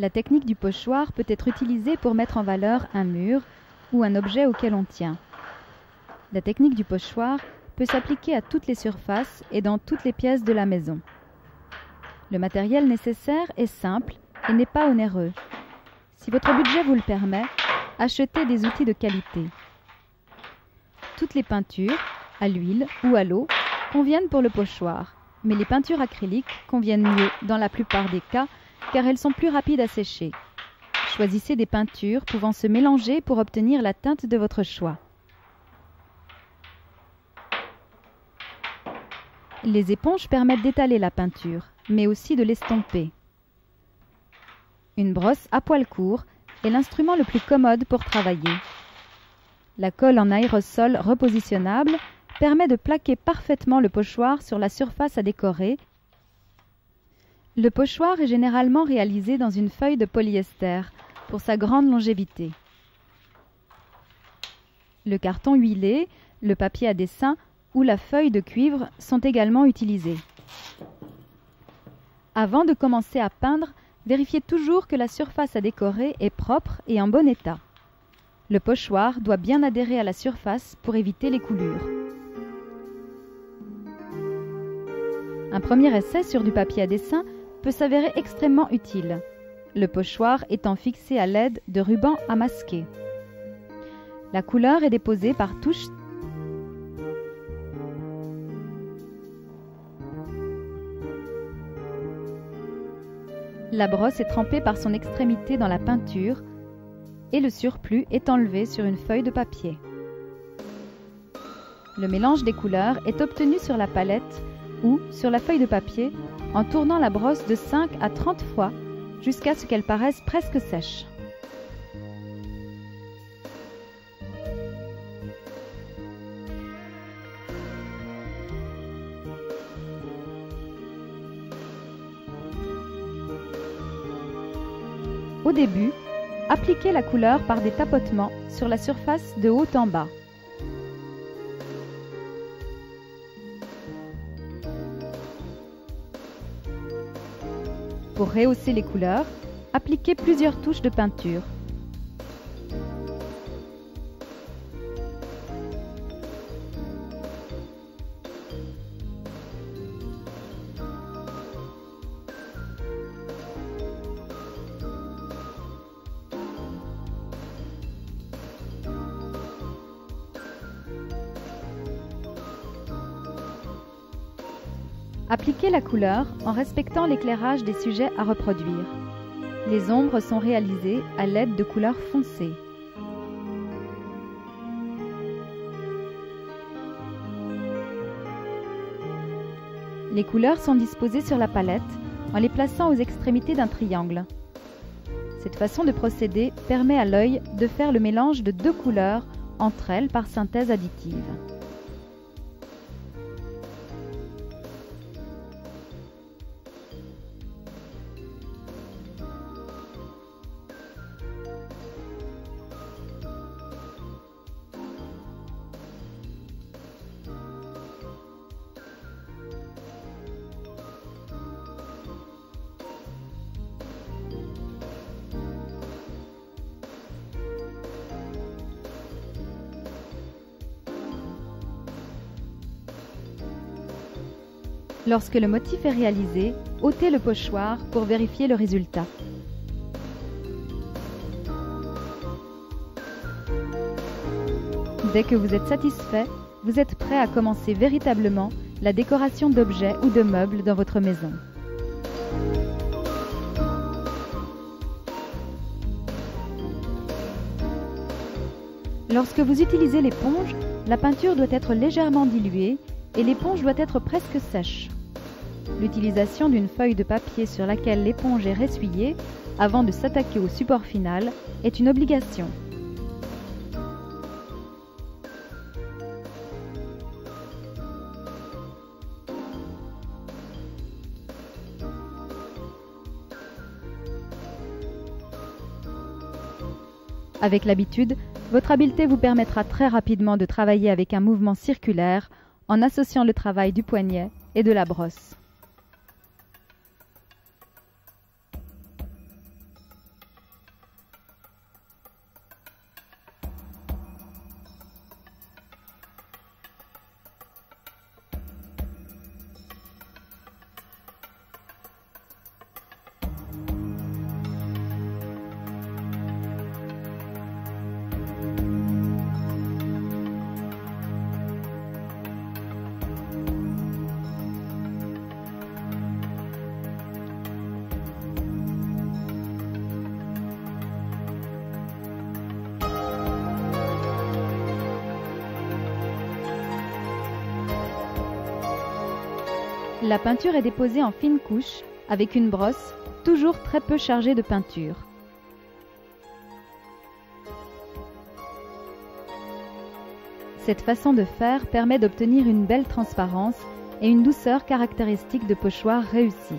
La technique du pochoir peut être utilisée pour mettre en valeur un mur ou un objet auquel on tient. La technique du pochoir peut s'appliquer à toutes les surfaces et dans toutes les pièces de la maison. Le matériel nécessaire est simple et n'est pas onéreux. Si votre budget vous le permet, achetez des outils de qualité. Toutes les peintures, à l'huile ou à l'eau, conviennent pour le pochoir, mais les peintures acryliques conviennent mieux dans la plupart des cas car elles sont plus rapides à sécher. Choisissez des peintures pouvant se mélanger pour obtenir la teinte de votre choix. Les éponges permettent d'étaler la peinture, mais aussi de l'estomper. Une brosse à poil court est l'instrument le plus commode pour travailler. La colle en aérosol repositionnable permet de plaquer parfaitement le pochoir sur la surface à décorer. Le pochoir est généralement réalisé dans une feuille de polyester pour sa grande longévité. Le carton huilé, le papier à dessin ou la feuille de cuivre sont également utilisés. Avant de commencer à peindre, vérifiez toujours que la surface à décorer est propre et en bon état. Le pochoir doit bien adhérer à la surface pour éviter les coulures. Un premier essai sur du papier à dessin peut s'avérer extrêmement utile, le pochoir étant fixé à l'aide de rubans à masquer. La couleur est déposée par touche. La brosse est trempée par son extrémité dans la peinture et le surplus est enlevé sur une feuille de papier. Le mélange des couleurs est obtenu sur la palette ou sur la feuille de papier en tournant la brosse de 5 à 30 fois jusqu'à ce qu'elle paraisse presque sèche. Au début, appliquez la couleur par des tapotements sur la surface de haut en bas. Pour rehausser les couleurs, appliquez plusieurs touches de peinture. Appliquez la couleur en respectant l'éclairage des sujets à reproduire. Les ombres sont réalisées à l'aide de couleurs foncées. Les couleurs sont disposées sur la palette en les plaçant aux extrémités d'un triangle. Cette façon de procéder permet à l'œil de faire le mélange de deux couleurs entre elles par synthèse additive. Lorsque le motif est réalisé, ôtez le pochoir pour vérifier le résultat. Dès que vous êtes satisfait, vous êtes prêt à commencer véritablement la décoration d'objets ou de meubles dans votre maison. Lorsque vous utilisez l'éponge, la peinture doit être légèrement diluée et l'éponge doit être presque sèche. L'utilisation d'une feuille de papier sur laquelle l'éponge est ressuyée avant de s'attaquer au support final est une obligation. Avec l'habitude, votre habileté vous permettra très rapidement de travailler avec un mouvement circulaire en associant le travail du poignet et de la brosse. La peinture est déposée en fines couches avec une brosse toujours très peu chargée de peinture. Cette façon de faire permet d'obtenir une belle transparence et une douceur caractéristique de pochoir réussi.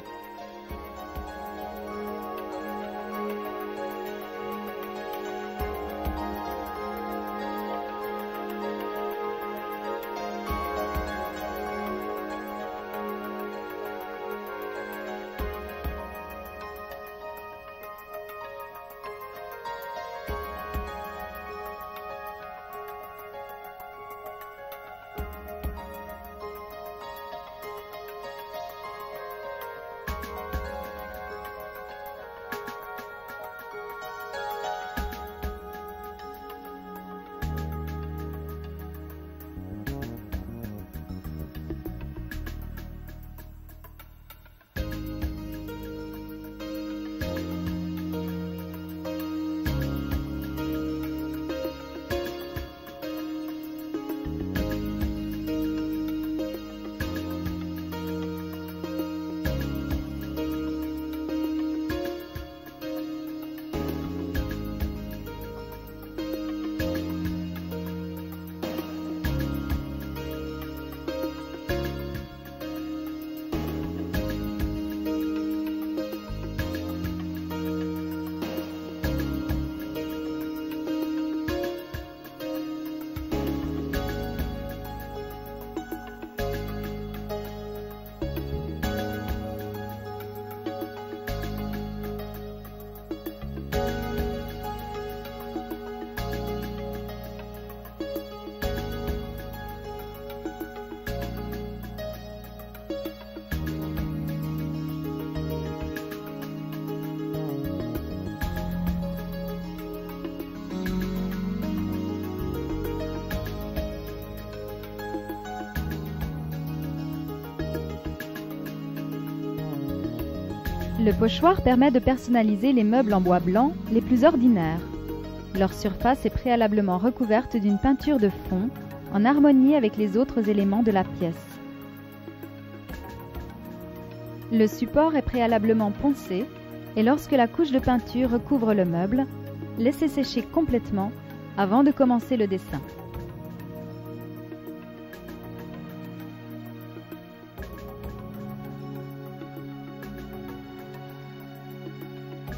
Le pochoir permet de personnaliser les meubles en bois blanc les plus ordinaires. Leur surface est préalablement recouverte d'une peinture de fond en harmonie avec les autres éléments de la pièce. Le support est préalablement poncé et lorsque la couche de peinture recouvre le meuble, laissez sécher complètement avant de commencer le dessin.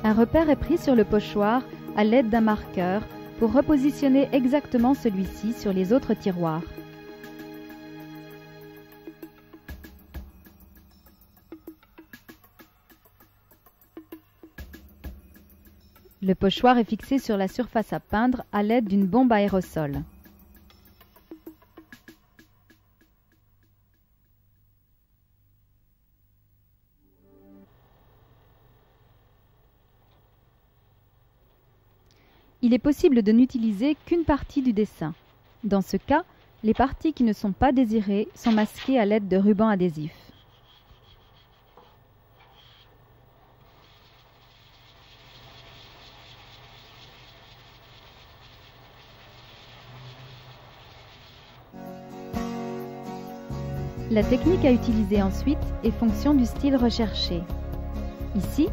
Un repère est pris sur le pochoir à l'aide d'un marqueur pour repositionner exactement celui-ci sur les autres tiroirs. Le pochoir est fixé sur la surface à peindre à l'aide d'une bombe à aérosol. Il est possible de n'utiliser qu'une partie du dessin. Dans ce cas, les parties qui ne sont pas désirées sont masquées à l'aide de rubans adhésifs. La technique à utiliser ensuite est fonction du style recherché. Ici,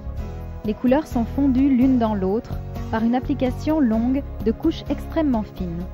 les couleurs sont fondues l'une dans l'autre par une application longue de couches extrêmement fines.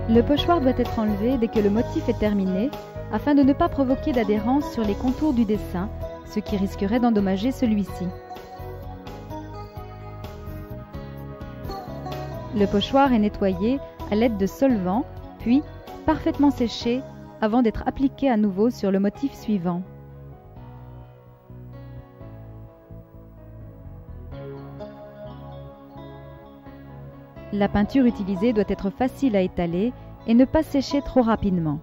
Le pochoir doit être enlevé dès que le motif est terminé, afin de ne pas provoquer d'adhérence sur les contours du dessin, ce qui risquerait d'endommager celui-ci. Le pochoir est nettoyé à l'aide de solvant, puis parfaitement séché avant d'être appliqué à nouveau sur le motif suivant. La peinture utilisée doit être facile à étaler et ne pas sécher trop rapidement.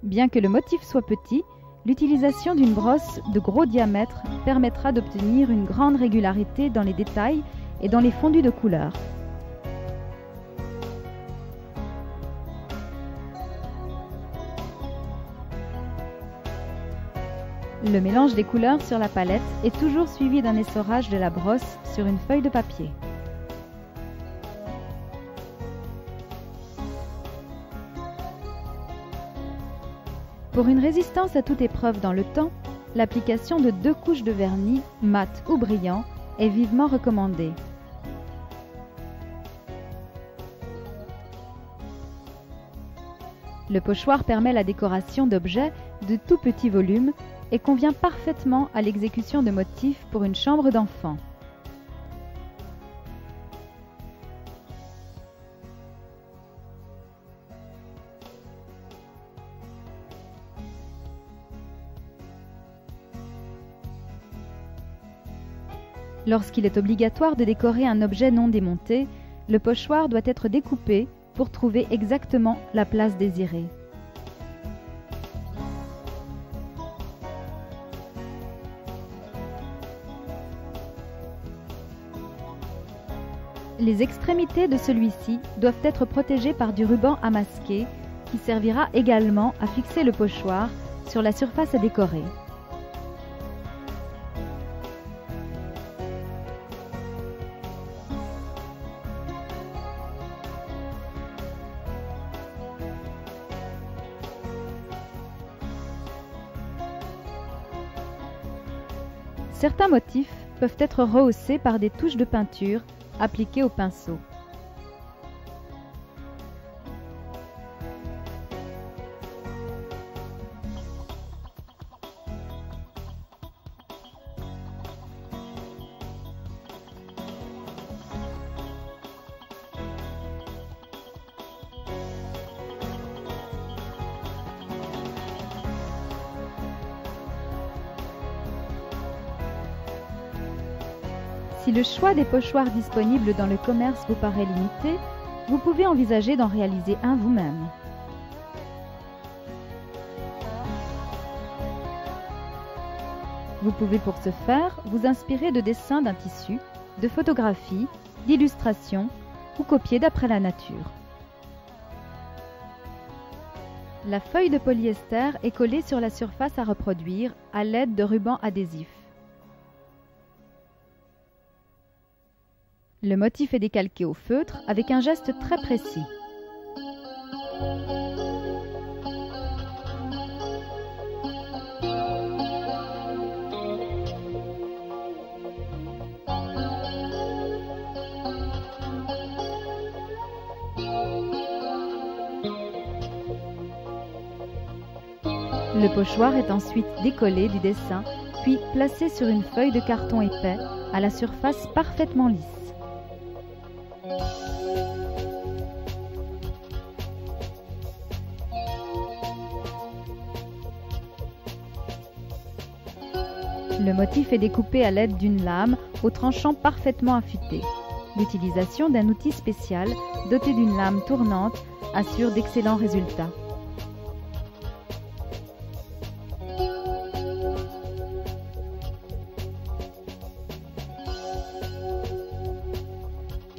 Bien que le motif soit petit, l'utilisation d'une brosse de gros diamètre permettra d'obtenir une grande régularité dans les détails et dans les fondus de couleurs. Le mélange des couleurs sur la palette est toujours suivi d'un essorage de la brosse sur une feuille de papier. Pour une résistance à toute épreuve dans le temps, l'application de 2 couches de vernis, mat ou brillant, est vivement recommandée. Le pochoir permet la décoration d'objets de tout petit volume et convient parfaitement à l'exécution de motifs pour une chambre d'enfant. Lorsqu'il est obligatoire de décorer un objet non démonté, le pochoir doit être découpé pour trouver exactement la place désirée. Les extrémités de celui-ci doivent être protégées par du ruban à masquer qui servira également à fixer le pochoir sur la surface à décorer. Certains motifs peuvent être rehaussés par des touches de peinture appliquées au pinceau. Si le choix des pochoirs disponibles dans le commerce vous paraît limité, vous pouvez envisager d'en réaliser un vous-même. Vous pouvez pour ce faire vous inspirer de dessins d'un tissu, de photographies, d'illustrations ou copier d'après la nature. La feuille de polyester est collée sur la surface à reproduire à l'aide de rubans adhésifs. Le motif est décalqué au feutre avec un geste très précis. Le pochoir est ensuite décollé du dessin, puis placé sur une feuille de carton épais à la surface parfaitement lisse. Le motif est découpé à l'aide d'une lame au tranchant parfaitement affûté. L'utilisation d'un outil spécial doté d'une lame tournante assure d'excellents résultats.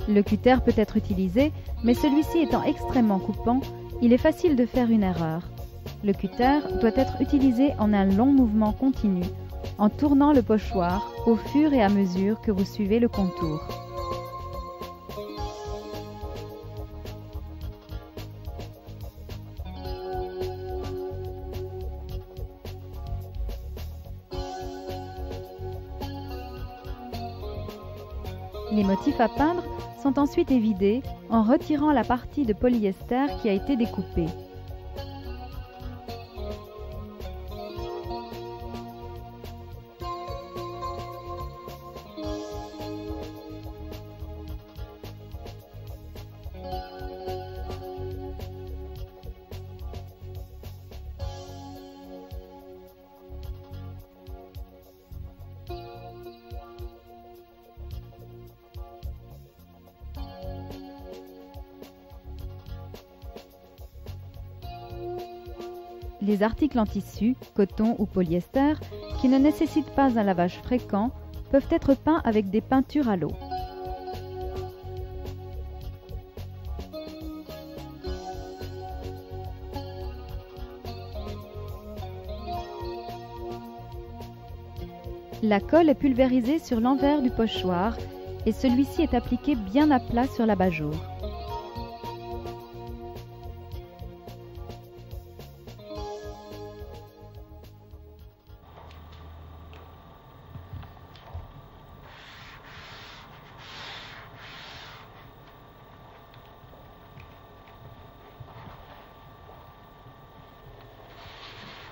Le cutter peut être utilisé, mais celui-ci étant extrêmement coupant, il est facile de faire une erreur. Le cutter doit être utilisé en un long mouvement continu, en tournant le pochoir au fur et à mesure que vous suivez le contour. Les motifs à peindre sont ensuite évidés en retirant la partie de polyester qui a été découpée. Les articles en tissu, coton ou polyester, qui ne nécessitent pas un lavage fréquent, peuvent être peints avec des peintures à l'eau. La colle est pulvérisée sur l'envers du pochoir et celui-ci est appliqué bien à plat sur l'abat-jour.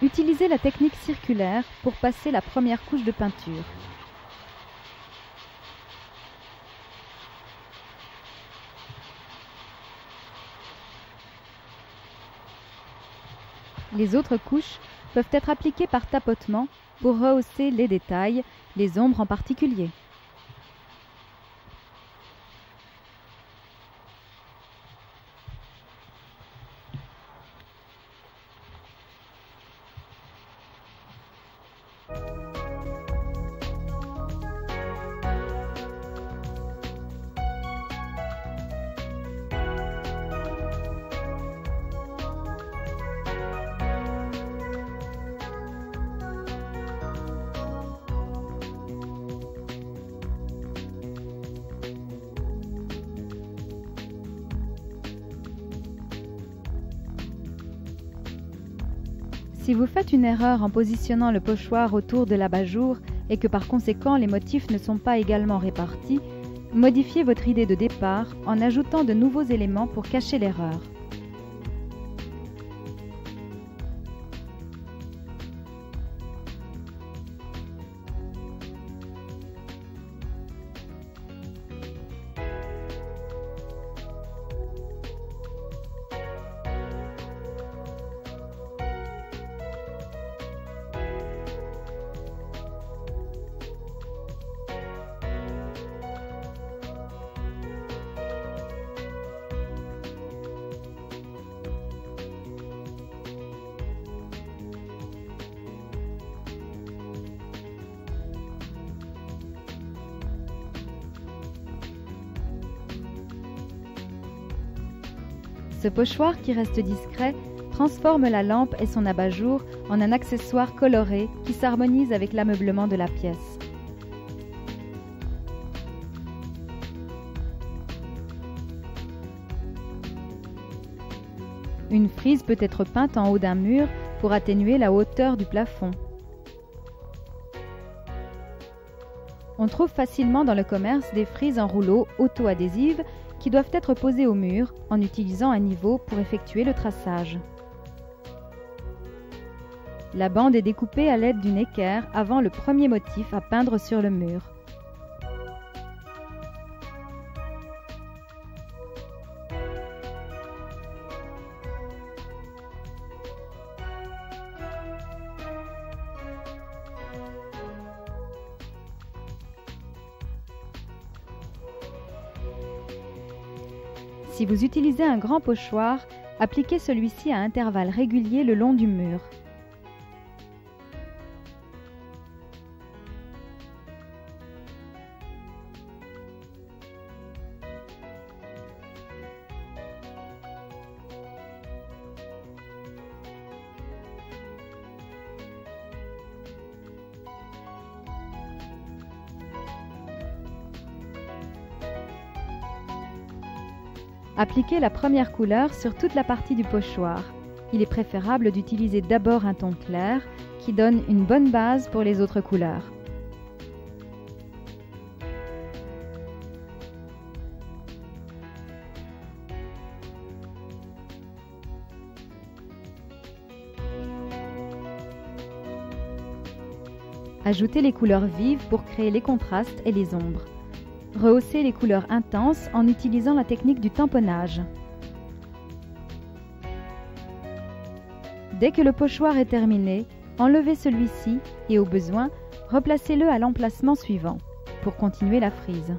Utilisez la technique circulaire pour passer la première couche de peinture. Les autres couches peuvent être appliquées par tapotement pour rehausser les détails, les ombres en particulier. Si vous faites une erreur en positionnant le pochoir autour de l'abat-jour et que par conséquent les motifs ne sont pas également répartis, modifiez votre idée de départ en ajoutant de nouveaux éléments pour cacher l'erreur. Ce pochoir qui reste discret transforme la lampe et son abat-jour en un accessoire coloré qui s'harmonise avec l'ameublement de la pièce. Une frise peut être peinte en haut d'un mur pour atténuer la hauteur du plafond. On trouve facilement dans le commerce des frises en rouleau auto-adhésives qui doivent être posées au mur en utilisant un niveau pour effectuer le traçage. La bande est découpée à l'aide d'une équerre avant le premier motif à peindre sur le mur. Si vous utilisez un grand pochoir, appliquez celui-ci à intervalles réguliers le long du mur. Appliquez la première couleur sur toute la partie du pochoir. Il est préférable d'utiliser d'abord un ton clair qui donne une bonne base pour les autres couleurs. Ajoutez les couleurs vives pour créer les contrastes et les ombres. Rehaussez les couleurs intenses en utilisant la technique du tamponnage. Dès que le pochoir est terminé, enlevez celui-ci et au besoin, replacez-le à l'emplacement suivant pour continuer la frise.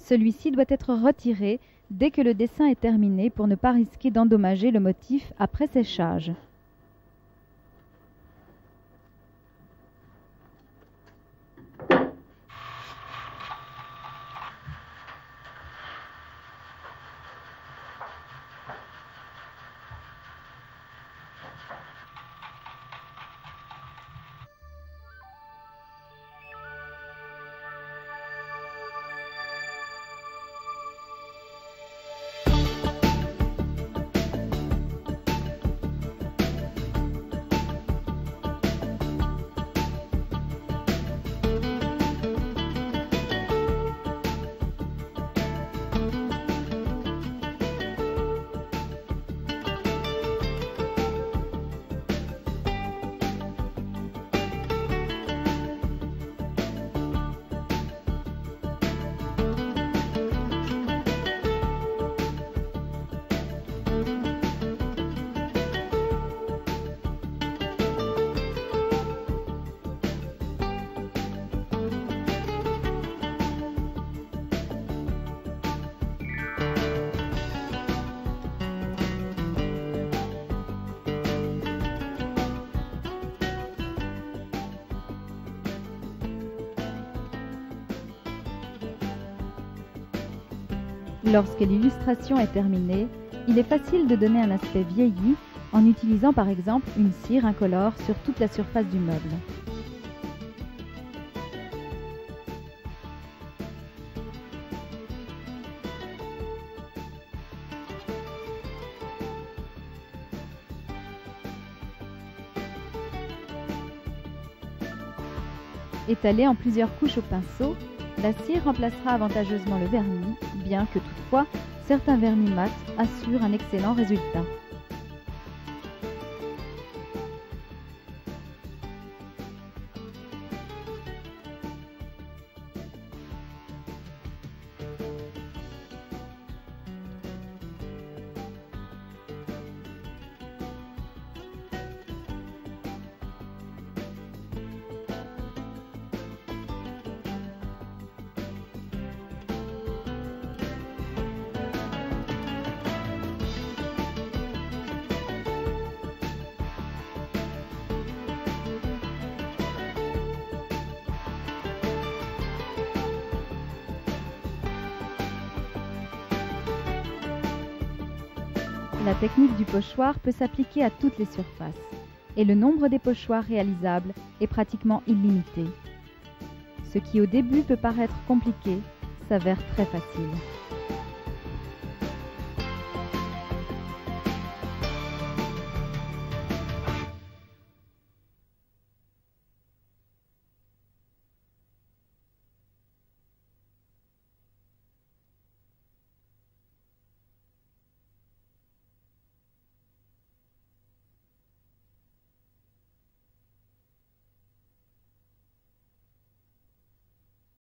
Celui-ci doit être retiré dès que le dessin est terminé pour ne pas risquer d'endommager le motif après séchage. Lorsque l'illustration est terminée, il est facile de donner un aspect vieilli en utilisant par exemple une cire incolore sur toute la surface du meuble. Étalée en plusieurs couches au pinceau, la cire remplacera avantageusement le vernis, bien que toutefois, certains vernis mat assurent un excellent résultat. La technique du pochoir peut s'appliquer à toutes les surfaces, et le nombre des pochoirs réalisables est pratiquement illimité. Ce qui au début peut paraître compliqué s'avère très facile.